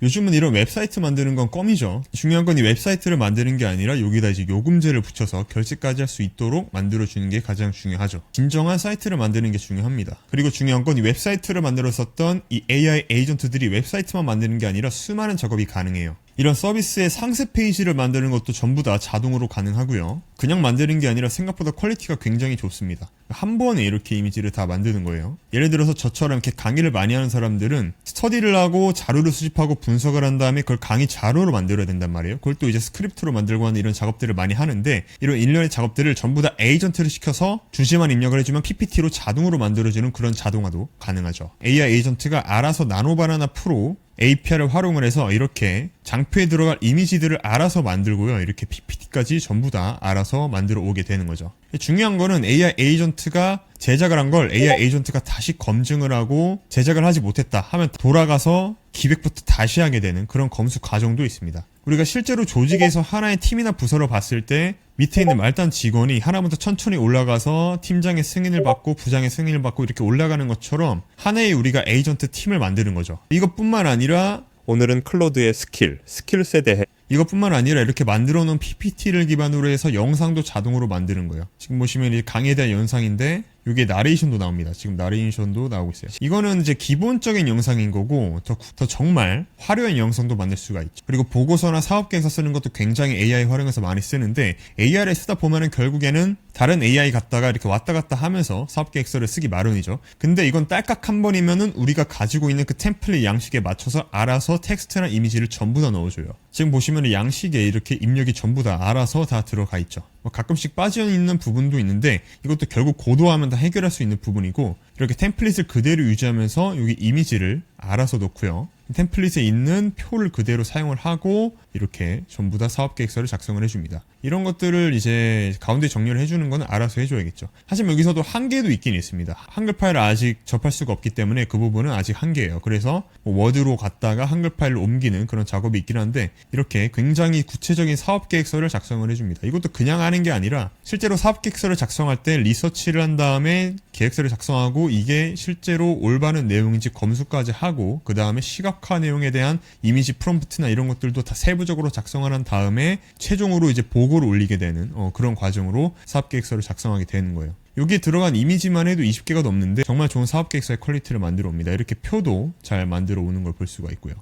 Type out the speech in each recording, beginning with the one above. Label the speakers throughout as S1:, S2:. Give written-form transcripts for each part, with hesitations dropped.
S1: 요즘은 이런 웹사이트 만드는 건 껌이죠. 중요한 건 이 웹사이트를 만드는 게 아니라 여기다 이제 요금제를 붙여서 결제까지 할 수 있도록 만들어주는 게 가장 중요하죠. 진정한 사이트를 만드는 게 중요합니다. 그리고 중요한 건 이 웹사이트를 만들었었던 이 AI 에이전트들이 웹사이트만 만드는 게 아니라 수많은 작업이 가능해요. 이런 서비스의 상세 페이지를 만드는 것도 전부 다 자동으로 가능하고요. 그냥 만드는 게 아니라 생각보다 퀄리티가 굉장히 좋습니다. 한 번에 이렇게 이미지를 다 만드는 거예요. 예를 들어서 저처럼 이렇게 강의를 많이 하는 사람들은 스터디를 하고 자료를 수집하고 분석을 한 다음에 그걸 강의 자료로 만들어야 된단 말이에요. 그걸 또 이제 스크립트로 만들고 하는 이런 작업들을 많이 하는데, 이런 일련의 작업들을 전부 다 에이전트를 시켜서 주제만 입력을 해주면 PPT로 자동으로 만들어주는 그런 자동화도 가능하죠. AI 에이전트가 알아서 나노바나나 프로 API를 활용을 해서 이렇게 장표에 들어갈 이미지들을 알아서 만들고요. 이렇게 PPT까지 전부 다 알아서 만들어 오게 되는 거죠. 중요한 거는 AI 에이전트가 제작을 한 걸 AI 에이전트가 다시 검증을 하고 제작을 하지 못했다 하면 돌아가서 기획부터 다시 하게 되는 그런 검수 과정도 있습니다. 우리가 실제로 조직에서 하나의 팀이나 부서를 봤을 때 밑에 있는 말단 직원이 하나부터 천천히 올라가서 팀장의 승인을 받고 부장의 승인을 받고 이렇게 올라가는 것처럼 하나의 우리가 에이전트 팀을 만드는 거죠. 이것뿐만 아니라
S2: 오늘은 클로드의 스킬셋에 대해
S1: 이것뿐만 아니라 이렇게 만들어 놓은 PPT를 기반으로 해서 영상도 자동으로 만드는 거예요. 지금 보시면 이 강의에 대한 영상인데 이게 나레이션도 나옵니다. 지금 나레이션도 나오고 있어요. 이거는 이제 기본적인 영상인 거고 더 정말 화려한 영상도 만들 수가 있죠. 그리고 보고서나 사업계획서 쓰는 것도 굉장히 AI 활용해서 많이 쓰는데, AI를 쓰다 보면은 결국에는 다른 AI 갖다가 이렇게 왔다 갔다 하면서 사업계획서를 쓰기 마련이죠. 근데 이건 딸깍 한 번이면은 우리가 가지고 있는 그 템플릿 양식에 맞춰서 알아서 텍스트나 이미지를 전부 다 넣어줘요. 지금 보시면 양식에 이렇게 입력이 전부 다 알아서 다 들어가 있죠. 가끔씩 빠져있는 부분도 있는데 이것도 결국 고도화하면 다 해결할 수 있는 부분이고, 이렇게 템플릿을 그대로 유지하면서 여기 이미지를 알아서 넣고요. 템플릿에 있는 표를 그대로 사용을 하고 이렇게 전부 다 사업계획서를 작성을 해줍니다. 이런 것들을 이제 가운데 정리를 해주는 건 알아서 해줘야겠죠. 하지만 여기서도 한계도 있긴 있습니다. 한글 파일을 아직 접할 수가 없기 때문에 그 부분은 아직 한계예요. 그래서 워드로 갔다가 한글 파일로 옮기는 그런 작업이 있긴 한데, 이렇게 굉장히 구체적인 사업계획서를 작성을 해줍니다. 이것도 그냥 하는 게 아니라 실제로 사업계획서를 작성할 때 리서치를 한 다음에 계획서를 작성하고 이게 실제로 올바른 내용인지 검수까지 하고, 그 다음에 시각화 내용에 대한 이미지 프롬프트나 이런 것들도 다 세부적으로 작성을 한 다음에 최종으로 이제 보고를 올리게 되는 그런 과정으로 사업계획서를 작성하게 되는 거예요. 여기에 들어간 이미지만 해도 20개가 넘는데 정말 좋은 사업계획서의 퀄리티를 만들어 옵니다. 이렇게 표도 잘 만들어 오는 걸 볼 수가 있고요.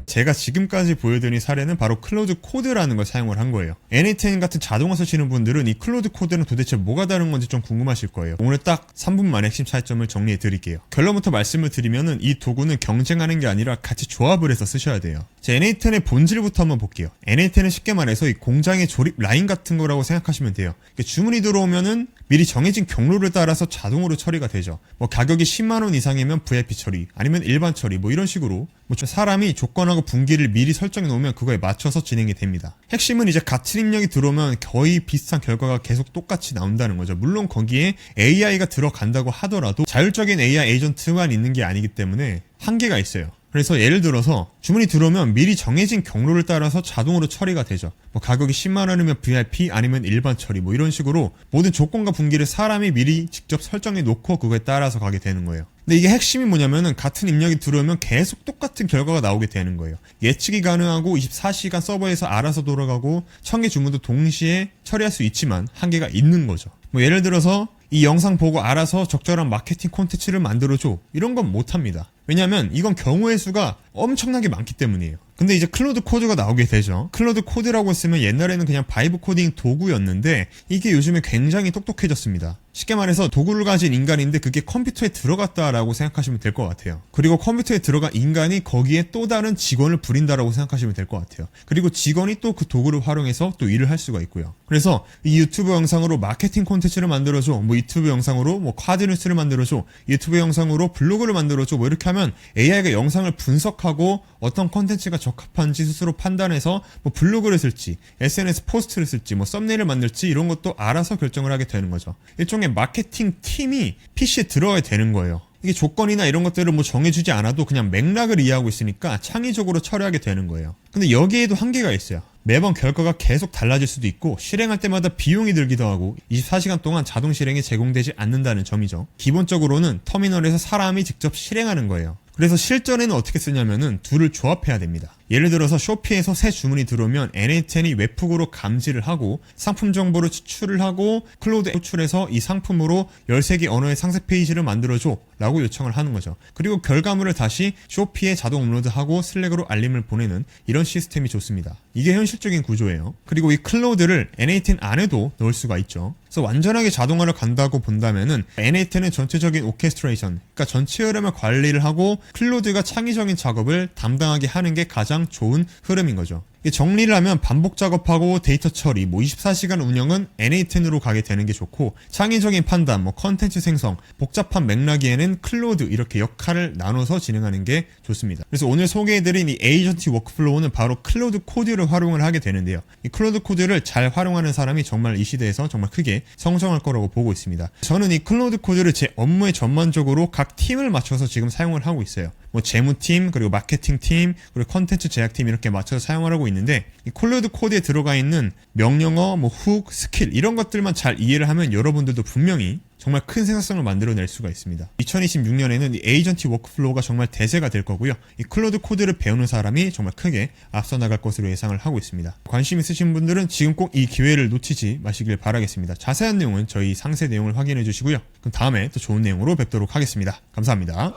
S1: 제가 지금까지 보여드린 사례는 바로 클로드 코드라는 걸 사용을 한 거예요. NA10 같은 자동화 쓰시는 분들은 이 클로드 코드는 도대체 뭐가 다른 건지 좀 궁금하실 거예요. 오늘 딱 3분 만에 핵심 차이점을 정리해 드릴게요. 결론부터 말씀을 드리면은 이 도구는 경쟁하는 게 아니라 같이 조합을 해서 쓰셔야 돼요. 자, NA10의 본질부터 한번 볼게요. NA10은 쉽게 말해서 이 공장의 조립 라인 같은 거라고 생각하시면 돼요. 주문이 들어오면은 미리 정해진 경로를 따라서 자동으로 처리가 되죠. 가격이 10만원 이상이면 VIP 처리, 아니면 일반 처리, 이런 식으로 사람이 조건하고 분기를 미리 설정해 놓으면 그거에 맞춰서 진행이 됩니다. 핵심은 이제 같은 입력이 들어오면 거의 비슷한 결과가 계속 똑같이 나온다는 거죠. 물론 거기에 AI가 들어간다고 하더라도 자율적인 AI 에이전트만 있는 게 아니기 때문에 한계가 있어요. 그래서 예를 들어서 주문이 들어오면 미리 정해진 경로를 따라서 자동으로 처리가 되죠. 가격이 10만원이면 VIP 아니면 일반 처리 이런 식으로 모든 조건과 분기를 사람이 미리 직접 설정해 놓고 그거에 따라서 가게 되는 거예요. 근데 이게 핵심이 뭐냐면은 같은 입력이 들어오면 계속 똑같은 결과가 나오게 되는 거예요. 예측이 가능하고 24시간 서버에서 알아서 돌아가고 1000개 주문도 동시에 처리할 수 있지만 한계가 있는 거죠. 예를 들어서 이 영상 보고 알아서 적절한 마케팅 콘텐츠를 만들어줘, 이런 건 못합니다. 왜냐면 이건 경우의 수가 엄청나게 많기 때문이에요. 근데 이제 클로드 코드가 나오게 되죠. 클로드 코드라고 쓰면 옛날에는 그냥 바이브 코딩 도구였는데 이게 요즘에 굉장히 똑똑해졌습니다. 쉽게 말해서 도구를 가진 인간인데 그게 컴퓨터에 들어갔다라고 생각하시면 될 것 같아요. 그리고 컴퓨터에 들어간 인간이 거기에 또 다른 직원을 부린다라고 생각하시면 될 것 같아요. 그리고 직원이 또 그 도구를 활용해서 또 일을 할 수가 있고요. 그래서 이 유튜브 영상으로 마케팅 콘텐츠를 만들어줘, 유튜브 영상으로 카드 뉴스를 만들어줘, 유튜브 영상으로 블로그를 만들어줘, 이렇게 하면 AI가 영상을 분석하고 어떤 콘텐츠가 적합한지 스스로 판단해서 블로그를 쓸지, SNS 포스트를 쓸지, 썸네일을 만들지 이런 것도 알아서 결정을 하게 되는 거죠. 일종의 마케팅 팀이 PC에 들어가야 되는 거예요. 이게 조건이나 이런 것들을 정해주지 않아도 그냥 맥락을 이해하고 있으니까 창의적으로 처리하게 되는 거예요. 근데 여기에도 한계가 있어요. 매번 결과가 계속 달라질 수도 있고 실행할 때마다 비용이 들기도 하고 24시간 동안 자동 실행이 제공되지 않는다는 점이죠. 기본적으로는 터미널에서 사람이 직접 실행하는 거예요. 그래서 실전에는 어떻게 쓰냐면은 둘을 조합해야 됩니다. 예를 들어서 쇼피에서 새 주문이 들어오면 N8N이 웹훅으로 감지를 하고 상품 정보를 추출을 하고 클로드 호출해서 이 상품으로 13개 언어의 상세 페이지를 만들어줘 라고 요청을 하는 거죠. 그리고 결과물을 다시 쇼피에 자동 업로드하고 슬랙으로 알림을 보내는 이런 시스템이 좋습니다. 이게 현실적인 구조예요. 그리고 이 클로드를 N8N 안에도 넣을 수가 있죠. 그래서 완전하게 자동화를 간다고 본다면은 N8N은 전체적인 오케스트레이션, 그러니까 전체 흐름을 관리를 하고 클로드가 창의적인 작업을 담당하게 하는 게 가장 좋은 흐름인 거죠. 정리를 하면 반복 작업하고 데이터 처리, 24시간 운영은 N8N으로 가게 되는 게 좋고 창의적인 판단, 컨텐츠 생성, 복잡한 맥락에는 클로드 이렇게 역할을 나눠서 진행하는 게 좋습니다. 그래서 오늘 소개해드린 이 에이전티 워크플로우는 바로 클로드 코드를 활용을 하게 되는데요. 이 클로드 코드를 잘 활용하는 사람이 정말 이 시대에서 정말 크게 성장할 거라고 보고 있습니다. 저는 이 클로드 코드를 제 업무에 전반적으로 각 팀을 맞춰서 지금 사용을 하고 있어요. 재무팀, 그리고 마케팅팀, 그리고 컨텐츠 제작팀 이렇게 맞춰서 사용을 하고 있는데 이 클로드 코드에 들어가 있는 명령어, 훅, 스킬 이런 것들만 잘 이해를 하면 여러분들도 분명히 정말 큰 생산성을 만들어낼 수가 있습니다. 2026년에는 이 에이전티 워크플로우가 정말 대세가 될 거고요. 이 클로드 코드를 배우는 사람이 정말 크게 앞서 나갈 것으로 예상을 하고 있습니다. 관심 있으신 분들은 지금 꼭 이 기회를 놓치지 마시길 바라겠습니다. 자세한 내용은 저희 상세 내용을 확인해 주시고요. 그럼 다음에 또 좋은 내용으로 뵙도록 하겠습니다. 감사합니다.